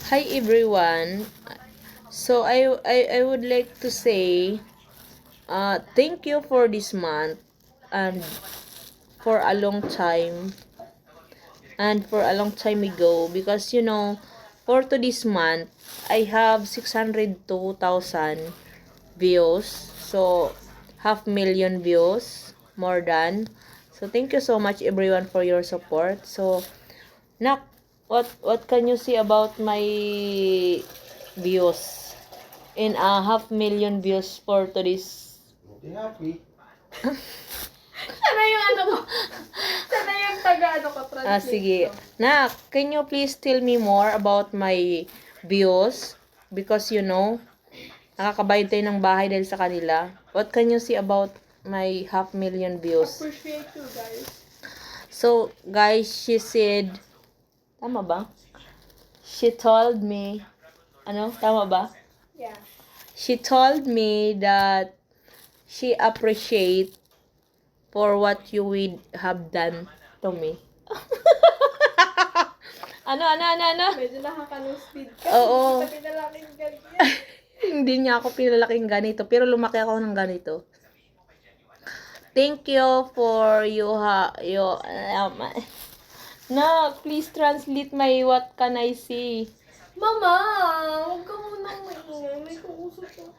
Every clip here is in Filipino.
Hi everyone. So I would like to say thank you for this month and for a long time and for a long time ago, because for to this month I have 602,000 views. So half million views more than. So thank you so much everyone for your support. So Nak, what can you see about my views? In a half million views for today's. Happy. Sana yung ano ko. Sana yung taga-ano ko, translate Sige. ko. Nak, can you please tell me more about my views? Because nakakabayad tayo ng bahay dahil sa kanila. What can you see about my half million views? Appreciate you guys. So, guys, she said, tama ba? She told me, tama ba? Yeah. She told me that she appreciate for what you would have done to me. Ano? Medyo nakaka-low speed ka. Oo. Sabi na lang yung ganyan. Hindi niya ako pinalaking ganito, pero lumaki ako ng ganito. Thank you for no, please translate my what can I see. Mama, huwag ka munang may kuusap ko.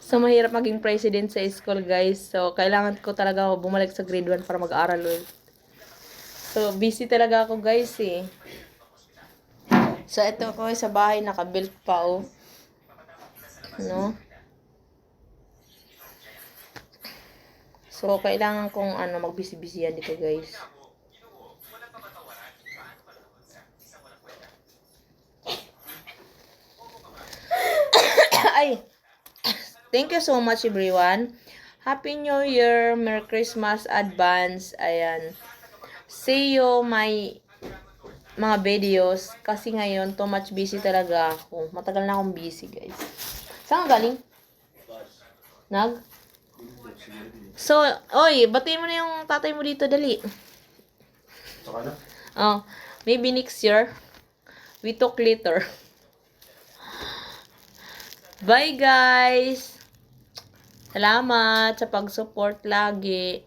So, mahirap maging president sa school, guys. So, kailangan ko talaga bumalik sa grade 1 para mag-aral ulit. So, busy talaga ako, guys, eh. So, ito ako sa bahay, naka-built pa, oh. So, kailangan kong, magbisi-bisi yan dito, guys. Ay! Thank you so much, everyone. Happy New Year! Merry Christmas advance. Ayan. See you my mga videos. Kasi ngayon, too much busy talaga ako. Matagal na akong busy, guys. Saan ka galing? Nag? So, oy, batiin mo na yung tatay mo dito, dali. Saka na. Oh, maybe next year. We talk later. Bye, guys! Salamat sa pag-support lagi.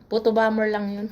Puto bomber lang yun.